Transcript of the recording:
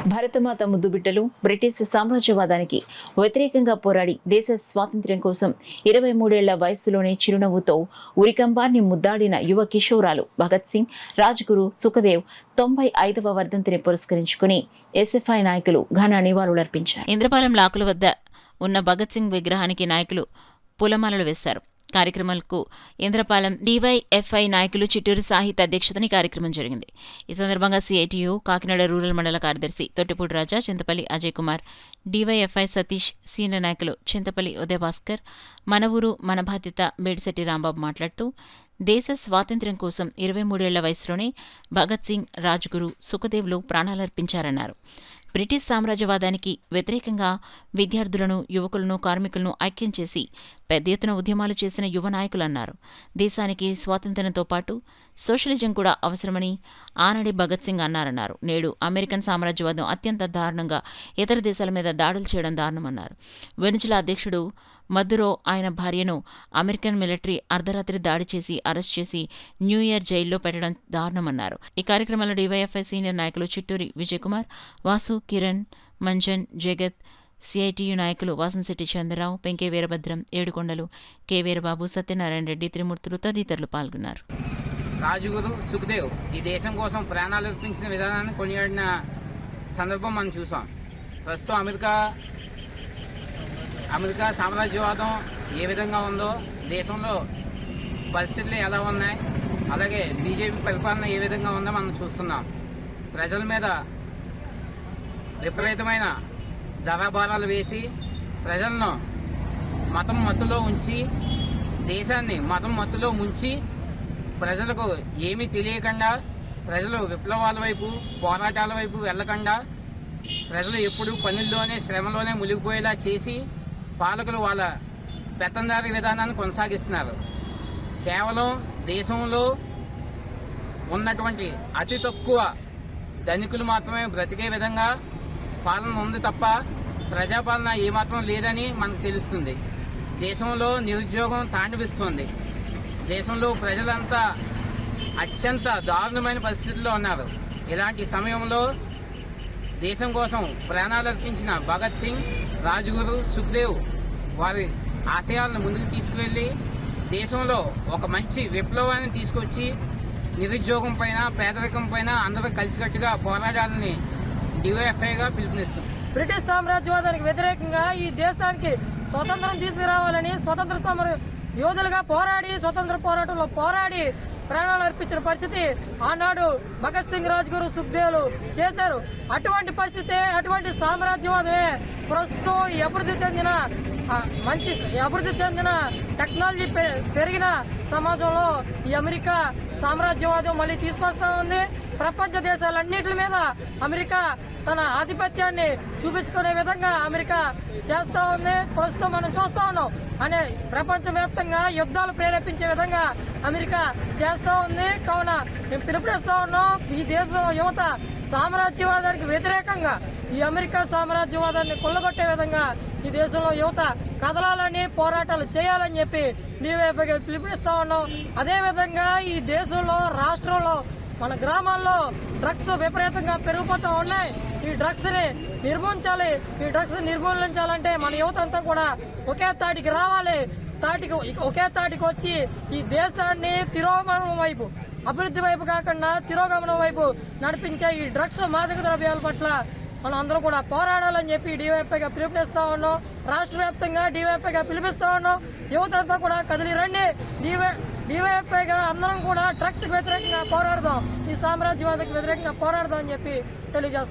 భారతమాత ముద్దుబిడ్డలు British సామ్రాజ్యవాదానికి వ్యతిరేకంగా పోరాడి దేశ స్వాతంత్ర్యం కోసం 23 ఏళ్ల వయస్సులోనే చిరునవ్వుతో ఉరికంబాన్ని ముద్దాడిన యువ కిషోరాలు భగత్ సింగ్, రాజ్గురు, సుఖదేవ్ 95వ వర్ధంతిని పురస్కరించుకుని ఎస్ఎఫ్ఐ నాయకులు ఘన నివాళులర్పించారు. ఇంద్రపాలెం లాకుల వద్ద ఉన్న భగత్ సింగ్ విగ్రహానికి నాయకులు పూలమాలలు వేశారు. కార్యక్రమాలకు ఇంద్రపాలెం డివైఎఫ్ఐ నాయకులు చిట్టూరు సాహిత్ అధ్యక్షతని కార్యక్రమం జరిగింది. ఈ సందర్భంగా సిఐటియు కాకినాడ రూరల్ మండల కార్యదర్శి తొట్టిపూడి రాజా, చింతపల్లి అజయ్ కుమార్, డివైఎఫ్ఐ సతీష్, సీనియర్ నాయకులు చింతపల్లి ఉదయభాస్కర్, మన ఊరు మన బాధ్యత బేడిశెట్టి రాంబాబు మాట్లాడుతూ దేశ స్వాతంత్ర్యం కోసం 23 ఏళ్ల వయసులోనే భగత్ సింగ్, రాజ్గురు, సుఖదేవ్లు ప్రాణాలర్పించారన్నారు. బ్రిటిష్ సామ్రాజ్యవాదానికి వ్యతిరేకంగా విద్యార్థులను, యువకులను, కార్మికులను ఐక్యం చేసి పెద్ద ఎత్తున ఉద్యమాలు చేసిన యువ నాయకులన్నారు. దేశానికి స్వాతంత్ర్యంతో పాటు సోషలిజం కూడా అవసరమని ఆనాడి భగత్ సింగ్ అన్నారన్నారు. నేడు అమెరికన్ సామ్రాజ్యవాదం అత్యంత దారుణంగా ఇతర దేశాల మీద దాడులు చేయడం దారుణమన్నారు. వెనుజులా అధ్యక్షుడు మదురో ఆయన భార్యను అమెరికన్ మిలిటరీ అర్ధరాత్రి దాడి చేసి అరెస్ట్ చేసి న్యూ ఇయర్ జైల్లో పెట్టడం దారుణమన్నారు. ఈ కార్యక్రమంలో డివైఎఫ్ఐ సీనియర్ నాయకులు చిట్టూరి విజయకుమార్, వాసు, కిరణ్, మంజన్, జగత్, సిఐటియు నాయకులు వాసంశెట్టి చంద్రరావు, పెంకే వీరభద్రం, ఏడుకొండలు, కె వీరబాబు, సత్యనారాయణ రెడ్డి, త్రిమూర్తులు తదితరులు పాల్గొన్నారు. రాజుగురు, సుఖదేవ్ ఈ దేశం కోసం ప్రాణాలు అర్పించిన విధానాన్ని కొనియాడిన సందర్భం మనం చూసాం. ప్రస్తుతం అమెరికా సామ్రాజ్యవాదం ఏ విధంగా ఉందో, దేశంలో పరిస్థితులు ఎలా ఉన్నాయి, అలాగే బీజేపీ పరిపాలన ఏ విధంగా ఉందో మనం చూస్తున్నాం. ప్రజల మీద విపరీతమైన ధరాభారాలు వేసి ప్రజలను మతం మత్తులో ఉంచి, దేశాన్ని మతం మత్తులో ముంచి, ప్రజలకు ఏమీ తెలియకుండా, ప్రజలు విప్లవాల వైపు, పోరాటాల వైపు వెళ్లకుండా, ప్రజలు ఎప్పుడు పనుల్లోనే శ్రమలోనే మునిగిపోయేలా చేసి పాలకులు వాళ్ళ పెత్తందారీ విధానాన్ని కొనసాగిస్తున్నారు. కేవలం దేశంలో ఉన్నటువంటి అతి తక్కువ ధనికులు మాత్రమే బ్రతికే విధంగా పాలన ఉంది తప్ప ప్రజాపాలన ఏమాత్రం లేదని మనకు తెలుస్తుంది. దేశంలో నిరుద్యోగం తాండవిస్తుంది. దేశంలో ప్రజలంతా అత్యంత దారుణమైన పరిస్థితుల్లో ఉన్నారు. ఇలాంటి సమయంలో దేశం కోసం ప్రాణాలు అర్పించిన భగత్ సింగ్, రాజ్గురు, సుఖదేవ్ వారి ఆశయాలను ముందుకు తీసుకువెళ్ళి దేశంలో ఒక మంచి విప్లవాన్ని తీసుకొచ్చి నిరుద్యోగం పైన, పేదరికం పైన అందరూ కలిసికట్టుగా పోరాడాలని డివైఎఫ్ఐగా పిలుపునిస్తుంది. బ్రిటిష్ సామ్రాజ్యవాదానికి వ్యతిరేకంగా ఈ దేశానికి స్వతంత్రం తీసుకురావాలని స్వతంత్ర సమర యోధులుగా పోరాడి, స్వతంత్ర పోరాటంలో పోరాడి ప్రాణాలు అర్పించిన పరిస్థితి ఆనాడు భగత్ సింగ్, రాజ్గురు, సుఖ్దేవ్లు చేశారు. అటువంటి పరిస్థితి, అటువంటి సామ్రాజ్యవాదమే ప్రస్తుతం అభివృద్ధి చెందిన టెక్నాలజీ పెరిగిన సమాజంలో ఈ అమెరికా సామ్రాజ్యవాదం మళ్ళీ తీసుకొస్తా ఉంది. ప్రపంచ దేశాలన్నిటి మీద అమెరికా తన ఆధిపత్యాన్ని చూపించుకునే విధంగా అమెరికా చేస్తూ ఉంది. ప్రస్తుతం మనం చూస్తూ ఉన్నాం అనే ప్రపంచవ్యాప్తంగా యుద్ధాలు ప్రేరేపించే విధంగా అమెరికా చేస్తూ ఉంది. కావున మేము పిలుపునిస్తూ ఉన్నాం, ఈ దేశం యువత సామ్రాజ్యవాదానికి వ్యతిరేకంగా ఈ అమెరికా సామ్రాజ్యవాదాన్ని కొల్లగొట్టే విధంగా ఈ దేశంలో యువత కదలాలని, పోరాటాలు చేయాలని చెప్పి డివైఎఫ్ఐకి పిలుపునిస్తా ఉన్నాం. అదేవిధంగా ఈ దేశంలో, రాష్ట్రంలో, మన గ్రామాల్లో డ్రగ్స్ విపరీతంగా పెరిగిపోతూ ఉన్నాయి. ఈ డ్రగ్స్ ని నిర్మూలించాలి. ఈ డ్రగ్స్ నిర్మూలించాలంటే మన యువత అంతా కూడా ఒకే తాటికి రావాలి. ఒకే తాటికి వచ్చి ఈ దేశాన్ని తిరోగమనం వైపు, అభివృద్ధి వైపు కాకుండా తిరోగమనం వైపు నడిపించే ఈ డ్రగ్స్, మాదక ద్రవ్యాల పట్ల మనం అందరూ కూడా పోరాడాలని చెప్పి డివైఎఫ్ఐగా పిలుపునిస్తా ఉన్నాం. రాష్ట్ర వ్యాప్తంగా డివైఎఫ్ఐగా పిలిపిస్తా ఉన్నాం. యువత అంతా కూడా కదిలి రండి. డివైఎఫ్ఐగా అందరం కూడా డ్రగ్స్ వ్యతిరేకంగా పోరాడదాం, ఈ సామ్రాజ్యవాదకు వ్యతిరేకంగా పోరాడదాం అని చెప్పి తెలియజేస్తాం.